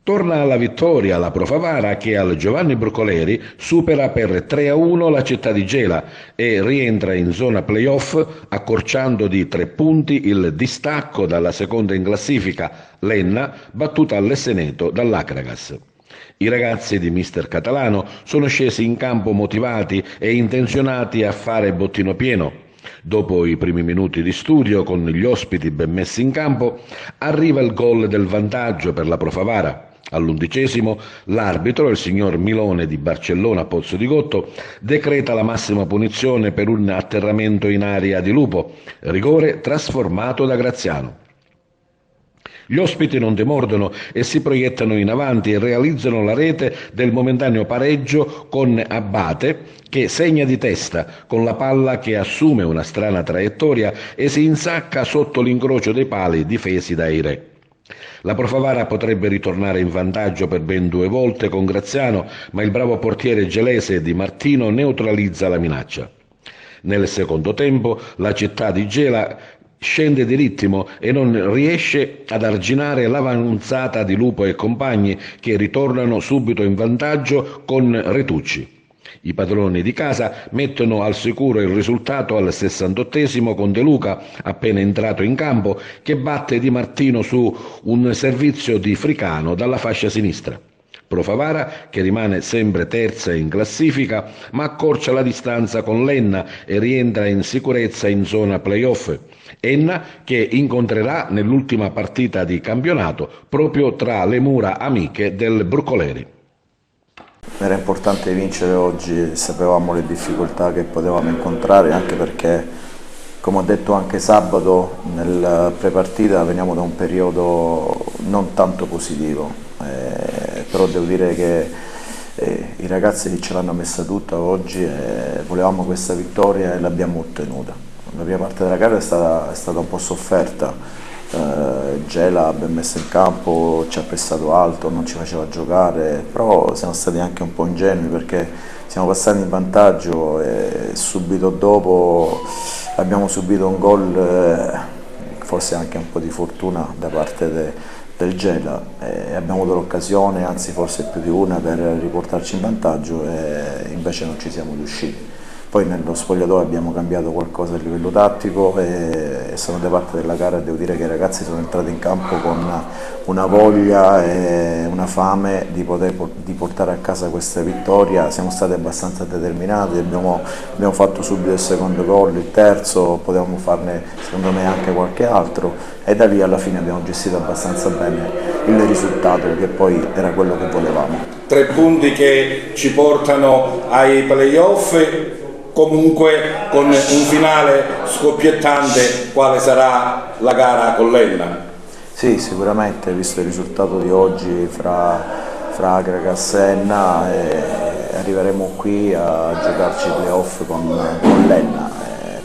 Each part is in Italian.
Torna alla vittoria la Pro Favara che al Giovanni Brucoleri supera per 3-1 la Città di Gela e rientra in zona playoff accorciando di 3 punti il distacco dalla seconda in classifica, Lenna, battuta all'Esseneto dall'Acragas. I ragazzi di mister Catalano sono scesi in campo motivati e intenzionati a fare bottino pieno. Dopo i primi minuti di studio, con gli ospiti ben messi in campo, arriva il gol del vantaggio per la Pro Favara. All'11° l'arbitro, il signor Milone di Barcellona Pozzo di Gotto, decreta la massima punizione per un atterramento in area di Lupo, rigore trasformato da Graziano. Gli ospiti non demordono e si proiettano in avanti e realizzano la rete del momentaneo pareggio con Abate che segna di testa con la palla che assume una strana traiettoria e si insacca sotto l'incrocio dei pali difesi dai re. La Pro Favara potrebbe ritornare in vantaggio per ben 2 volte con Graziano, ma il bravo portiere gelese Di Martino neutralizza la minaccia. Nel secondo tempo la Città di Gela scende di ritmo e non riesce ad arginare l'avanzata di Lupo e compagni che ritornano subito in vantaggio con Retucci. I padroni di casa mettono al sicuro il risultato al 68° con De Luca, appena entrato in campo, che batte Di Martino su un servizio di Fricano dalla fascia sinistra. Pro Favara, che rimane sempre terza in classifica, ma accorcia la distanza con l'Enna e rientra in sicurezza in zona playoff. Enna che incontrerà nell'ultima partita di campionato proprio tra le mura amiche del Brucoleri. Era importante vincere oggi, sapevamo le difficoltà che potevamo incontrare, anche perché, come ho detto anche sabato, nel prepartita veniamo da un periodo non tanto positivo, però devo dire che i ragazzi ce l'hanno messa tutta oggi e volevamo questa vittoria e l'abbiamo ottenuta. La prima parte della gara è stata un po' sofferta. Gela ben messa in campo, ci ha pressato alto, non ci faceva giocare, però siamo stati anche un po' ingenui perché siamo passati in vantaggio e subito dopo abbiamo subito un gol, forse anche un po' di fortuna da parte del Gela, e abbiamo avuto l'occasione, anzi forse più di una, per riportarci in vantaggio e invece non ci siamo riusciti. Poi nello spogliatoio abbiamo cambiato qualcosa a livello tattico e seconda parte della gara devo dire che i ragazzi sono entrati in campo con una voglia e una fame di portare a casa questa vittoria. Siamo stati abbastanza determinati, abbiamo fatto subito il secondo gol, il terzo, potevamo farne secondo me anche qualche altro e da lì alla fine abbiamo gestito abbastanza bene il risultato, che poi era quello che volevamo. 3 punti che ci portano ai playoff, comunque con un finale scoppiettante. Quale sarà la gara con l'Enna? Sì, sicuramente, visto il risultato di oggi fra Acragas e Enna, arriveremo qui a giocarci i playoff con l'Enna,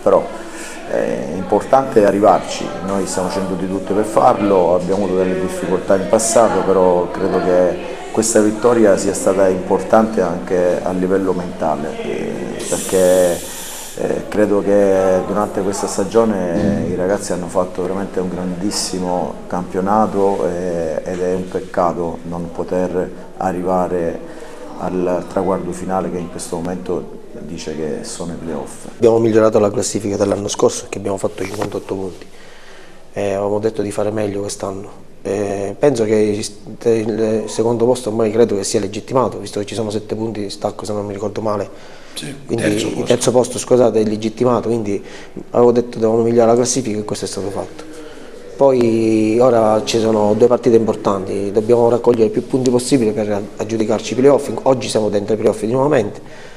però è importante arrivarci, noi stiamo facendo di tutto per farlo, abbiamo avuto delle difficoltà in passato, però credo che questa vittoria sia stata importante anche a livello mentale, perché credo che durante questa stagione i ragazzi hanno fatto veramente un grandissimo campionato ed è un peccato non poter arrivare al traguardo finale, che in questo momento dice che sono i playoff. Abbiamo migliorato la classifica dell'anno scorso, che abbiamo fatto 58 punti. Avevamo detto di fare meglio quest'anno. Penso che il secondo posto ormai credo che sia legittimato, visto che ci sono 7 punti di stacco, se non mi ricordo male. Sì, quindi il terzo posto, scusate, è legittimato, quindi avevo detto dovevamo migliorare la classifica e questo è stato fatto. Poi ora ci sono 2 partite importanti, dobbiamo raccogliere più punti possibile per aggiudicarci i playoff. Oggi siamo dentro i playoff di nuovamente.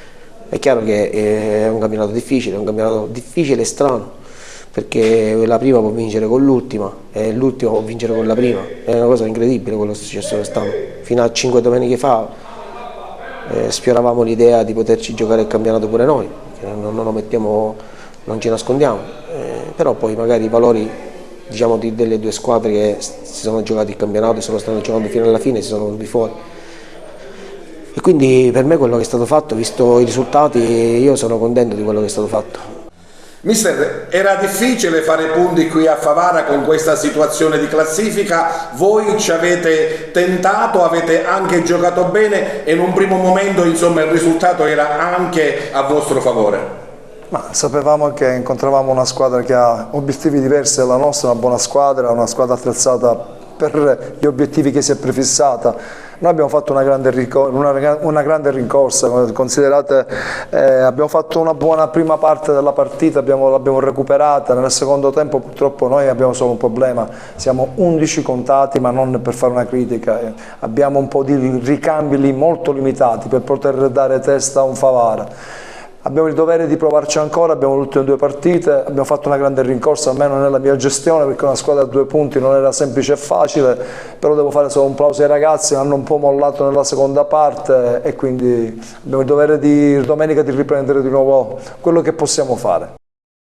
È chiaro che è un campionato difficile e strano, perché la prima può vincere con l'ultima e l'ultima può vincere con la prima. È una cosa incredibile quello che è successo quest'anno. Fino a 5 domeniche fa sfioravamo l'idea di poterci giocare il campionato pure noi, non ci nascondiamo, però poi magari i valori, diciamo, delle 2 squadre che si sono giocati il campionato e stanno giocando fino alla fine si sono venuti fuori. E quindi per me quello che è stato fatto, visto i risultati, io sono contento di quello che è stato fatto. Mister, era difficile fare punti qui a Favara con questa situazione di classifica, voi ci avete tentato, avete anche giocato bene e in un primo momento insomma il risultato era anche a vostro favore. Ma sapevamo che incontravamo una squadra che ha obiettivi diversi dalla nostra, una buona squadra, una squadra attrezzata per gli obiettivi che si è prefissata. Noi abbiamo fatto una grande rincorsa, considerate, abbiamo fatto una buona prima parte della partita, l'abbiamo recuperata, nel secondo tempo purtroppo noi abbiamo solo un problema, siamo 11 contati, ma non per fare una critica, abbiamo un po' di ricambi lì molto limitati per poter dare testa a un Favara. Abbiamo il dovere di provarci ancora, abbiamo le ultime 2 partite, abbiamo fatto una grande rincorsa, almeno nella mia gestione, perché una squadra a 2 punti non era semplice e facile, però devo fare solo un plauso ai ragazzi, hanno un po' mollato nella seconda parte e quindi abbiamo il dovere domenica di riprendere di nuovo quello che possiamo fare.